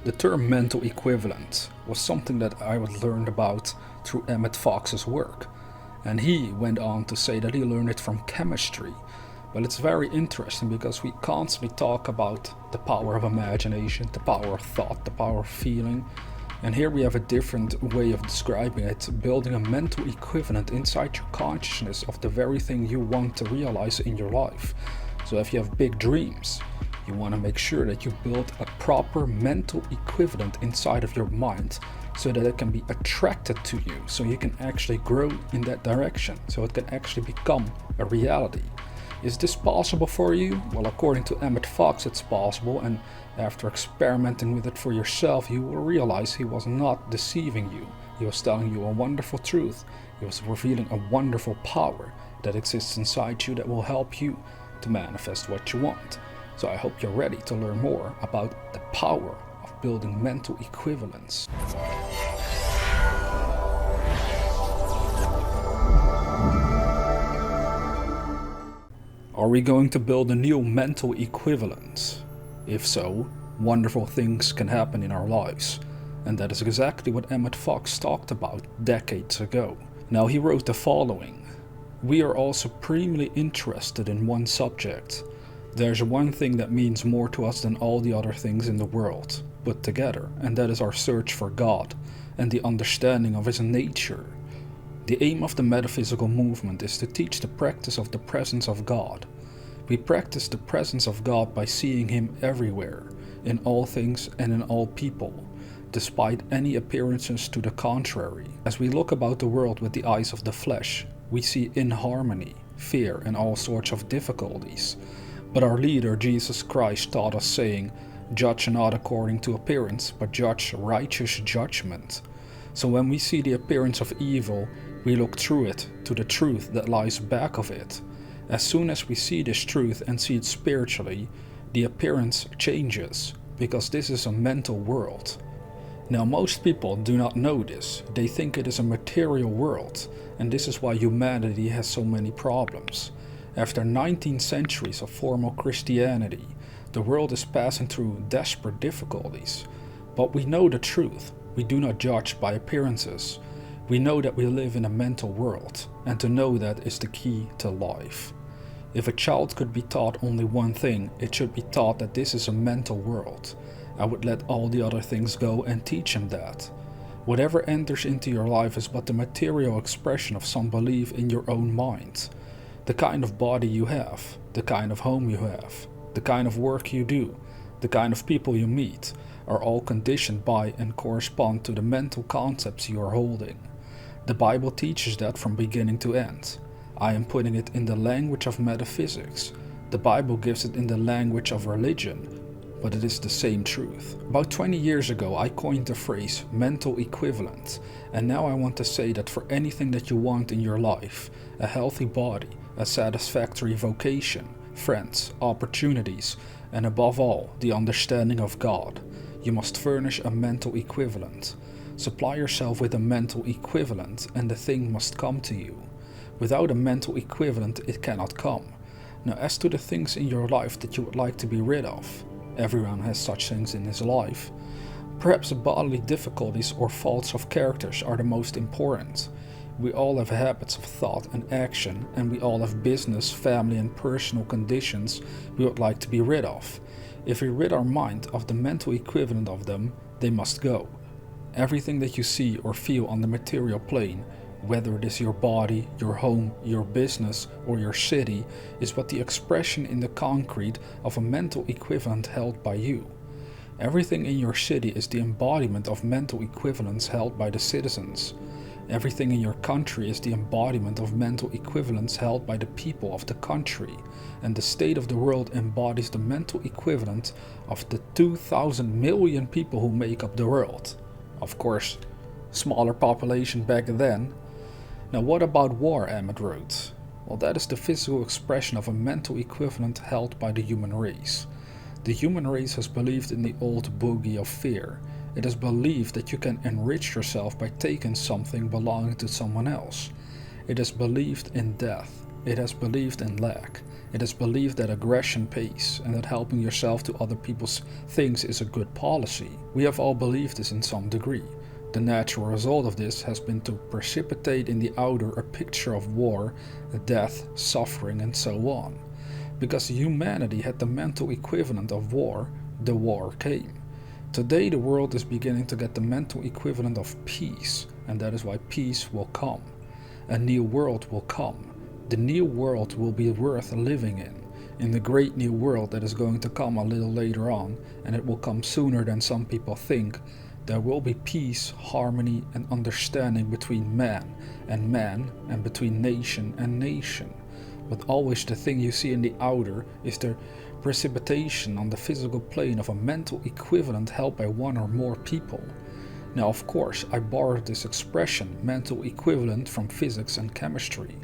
The term mental equivalent was something that I was learned about through Emmet Fox's work, and he went on to say that he learned it from chemistry. But it's very interesting because we constantly talk about the power of imagination, the power of thought, the power of feeling, and here we have a different way of describing it, building a mental equivalent inside your consciousness of the very thing you want to realize in your life. So if you have big dreams, you want to make sure that you build a proper mental equivalent inside of your mind so that it can be attracted to you, so you can actually grow in that direction, so it can actually become a reality. Is this possible for you? Well, according to Emmet Fox, it's possible, and after experimenting with it for yourself, you will realize he was not deceiving you. He was telling you a wonderful truth. He was revealing a wonderful power that exists inside you that will help you to manifest what you want. So I hope you're ready to learn more about the power of building mental equivalents. Are we going to build a new mental equivalent? If so, wonderful things can happen in our lives. And that is exactly what Emmet Fox talked about decades ago. Now he wrote the following: "We are all supremely interested in one subject. There's one thing that means more to us than all the other things in the world put together, and that is our search for God and the understanding of His nature. The aim of the metaphysical movement is to teach the practice of the presence of God. We practice the presence of God by seeing Him everywhere, in all things and in all people, despite any appearances to the contrary. As we look about the world with the eyes of the flesh, we see inharmony, fear, and all sorts of difficulties. But our leader Jesus Christ taught us, saying, 'Judge not according to appearance, but judge righteous judgment.' So when we see the appearance of evil, we look through it to the truth that lies back of it. As soon as we see this truth and see it spiritually, the appearance changes, because this is a mental world." Now most people do not know this. They think it is a material world, and this is why humanity has so many problems. After 19 centuries of formal Christianity, the world is passing through desperate difficulties. But we know the truth. We do not judge by appearances. We know that we live in a mental world, and to know that is the key to life. If a child could be taught only one thing, it should be taught that this is a mental world. I would let all the other things go and teach him that. Whatever enters into your life is but the material expression of some belief in your own mind. The kind of body you have, the kind of home you have, the kind of work you do, the kind of people you meet, are all conditioned by and correspond to the mental concepts you are holding. The Bible teaches that from beginning to end. I am putting it in the language of metaphysics. The Bible gives it in the language of religion, but it is the same truth. About 20 years ago, I coined the phrase mental equivalent, and now I want to say that for anything that you want in your life, a healthy body, a satisfactory vocation, friends, opportunities, and above all, the understanding of God, you must furnish a mental equivalent. Supply yourself with a mental equivalent, and the thing must come to you. Without a mental equivalent, it cannot come. Now, as to the things in your life that you would like to be rid of, everyone has such things in his life. Perhaps bodily difficulties or faults of characters are the most important. We all have habits of thought and action, and we all have business, family, and personal conditions we would like to be rid of. If we rid our mind of the mental equivalent of them, they must go. Everything that you see or feel on the material plane, whether it is your body, your home, your business, or your city, is but the expression in the concrete of a mental equivalent held by you. Everything in your city is the embodiment of mental equivalents held by the citizens. Everything in your country is the embodiment of mental equivalents held by the people of the country, and the state of the world embodies the mental equivalent of the 2,000 million people who make up the world. Of course, smaller population back then. Now what about war, Emmet wrote? Well, that is the physical expression of a mental equivalent held by the human race. The human race has believed in the old bogey of fear. It has believed that you can enrich yourself by taking something belonging to someone else. It has believed in death. It has believed in lack. It has believed that aggression pays and that helping yourself to other people's things is a good policy. We have all believed this in some degree. The natural result of this has been to precipitate in the outer a picture of war, death, suffering, and so on. Because humanity had the mental equivalent of war, the war came. Today the world is beginning to get the mental equivalent of peace, and that is why peace will come. A new world will come. The new world will be worth living in the great new world that is going to come a little later on, and it will come sooner than some people think. There will be peace, harmony, and understanding between man, and between nation and nation. But always the thing you see in the outer is the precipitation on the physical plane of a mental equivalent held by one or more people. Now, of course, I borrowed this expression, mental equivalent, from physics and chemistry.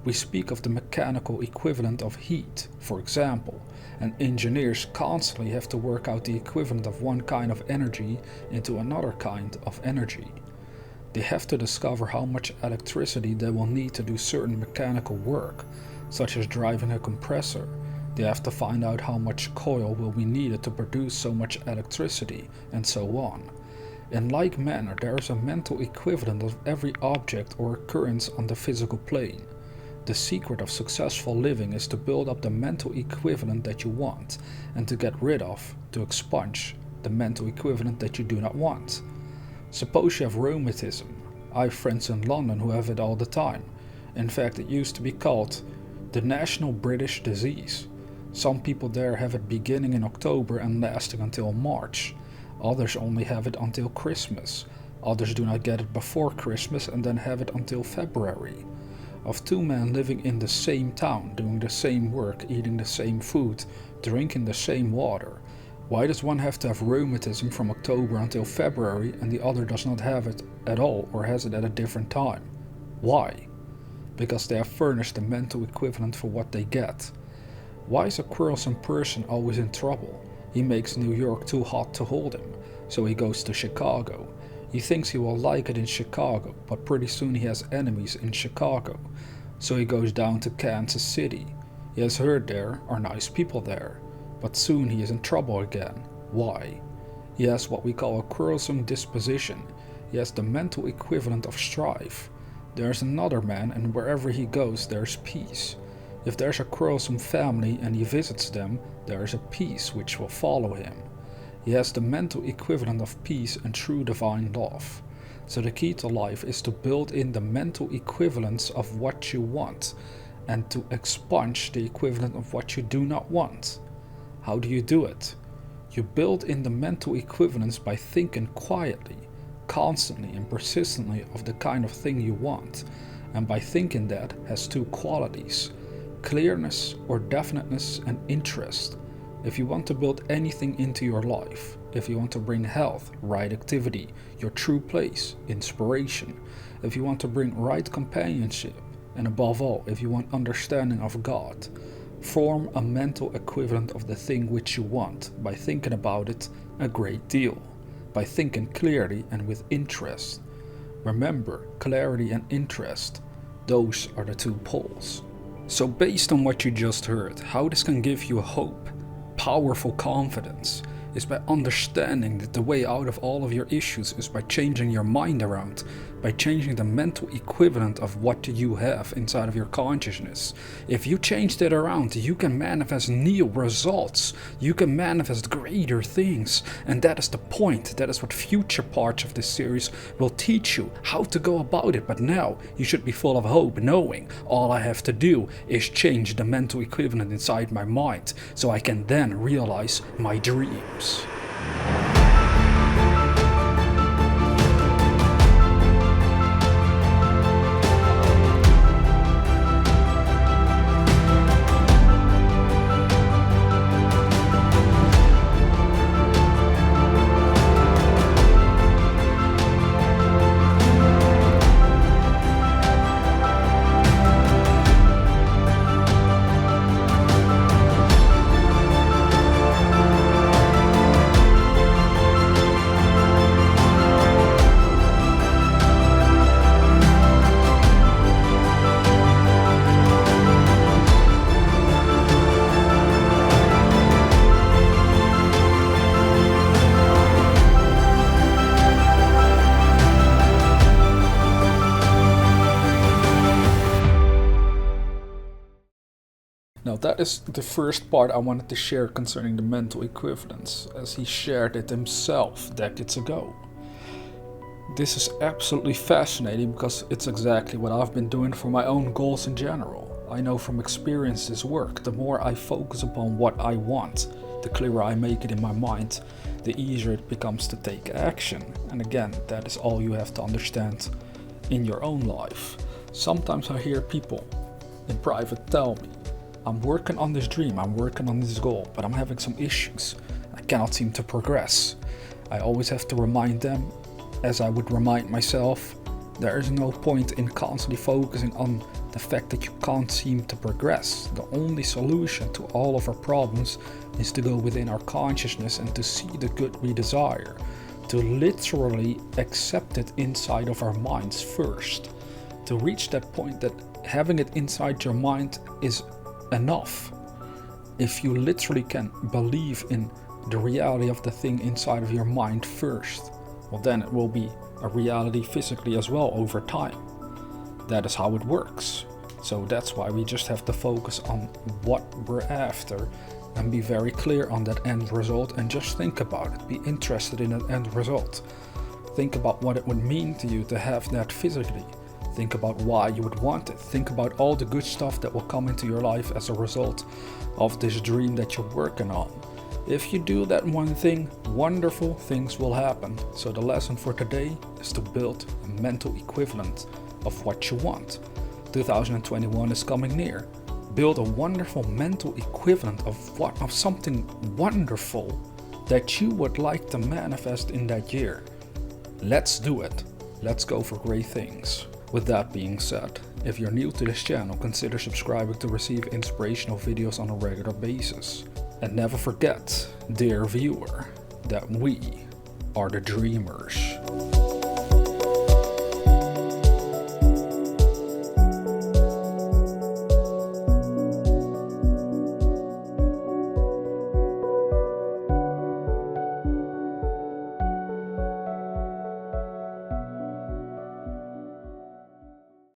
We speak of the mechanical equivalent of heat, for example, and engineers constantly have to work out the equivalent of one kind of energy into another kind of energy. They have to discover how much electricity they will need to do certain mechanical work, such as driving a compressor. They have to find out how much coil will be needed to produce so much electricity, and so on. In like manner, there is a mental equivalent of every object or occurrence on the physical plane. The secret of successful living is to build up the mental equivalent that you want, and to get rid of, to expunge, the mental equivalent that you do not want. Suppose you have rheumatism. I have friends in London who have it all the time. In fact, it used to be called the National British Disease. Some people there have it beginning in October and lasting until March. Others only have it until Christmas. Others do not get it before Christmas and then have it until February. Of two men living in the same town, doing the same work, eating the same food, drinking the same water, why does one have to have rheumatism from October until February and the other does not have it at all or has it at a different time? Why? Because they have furnished the mental equivalent for what they get. Why is a quarrelsome person always in trouble? He makes New York too hot to hold him, so he goes to Chicago. He thinks he will like it in Chicago, but pretty soon he has enemies in Chicago, so he goes down to Kansas City. He has heard there are nice people there, but soon he is in trouble again. Why? He has what we call a quarrelsome disposition. He has the mental equivalent of strife. There is another man, and wherever he goes there is peace. If there's a quarrelsome family and he visits them, there is a peace which will follow him. He has the mental equivalent of peace and true divine love. So the key to life is to build in the mental equivalence of what you want and to expunge the equivalent of what you do not want. How do you do it? You build in the mental equivalence by thinking quietly, constantly and persistently of the kind of thing you want, and by thinking that has two qualities: clearness or definiteness and interest. If you want to build anything into your life, if you want to bring health, right activity, your true place, inspiration, if you want to bring right companionship, and above all, if you want understanding of God, form a mental equivalent of the thing which you want by thinking about it a great deal, by thinking clearly and with interest. Remember, clarity and interest, those are the two poles. So based on what you just heard, how this can give you hope, powerful confidence, is by understanding that the way out of all of your issues is by changing your mind around, by changing the mental equivalent of what you have inside of your consciousness. If you change that around, you can manifest new results, you can manifest greater things, and that is the point. That is what future parts of this series will teach you, how to go about it. But now you should be full of hope, knowing all I have to do is change the mental equivalent inside my mind, so I can then realize my dreams. that is the first part I wanted to share concerning the mental equivalence, as he shared it himself decades ago. This is absolutely fascinating because it's exactly what I've been doing for my own goals in general. I know from experience this work, the more I focus upon what I want, the clearer I make it in my mind, the easier it becomes to take action. And again, that is all you have to understand in your own life. Sometimes I hear people in private tell me, I'm working on this dream, I'm working on this goal, but I'm having some issues. I cannot seem to progress. I always have to remind them, as I would remind myself, there is no point in constantly focusing on the fact that you can't seem to progress. The only solution to all of our problems is to go within our consciousness and to see the good we desire, to literally accept it inside of our minds first, to reach that point that having it inside your mind is enough. If you literally can believe in the reality of the thing inside of your mind first, well, then it will be a reality physically as well over time. That is how it works. So that's why we just have to focus on what we're after and be very clear on that end result, and just think about it. Be interested in that end result. Think about what it would mean to you to have that physically. Think about why you would want it. Think about all the good stuff that will come into your life as a result of this dream that you're working on. If you do that one thing, wonderful things will happen. So the lesson for today is to build a mental equivalent of what you want. 2021 is coming near. Build a wonderful mental equivalent of something wonderful that you would like to manifest in that year. Let's do it. Let's go for great things. With that being said, if you're new to this channel, consider subscribing to receive inspirational videos on a regular basis. And never forget, dear viewer, that we are the dreamers.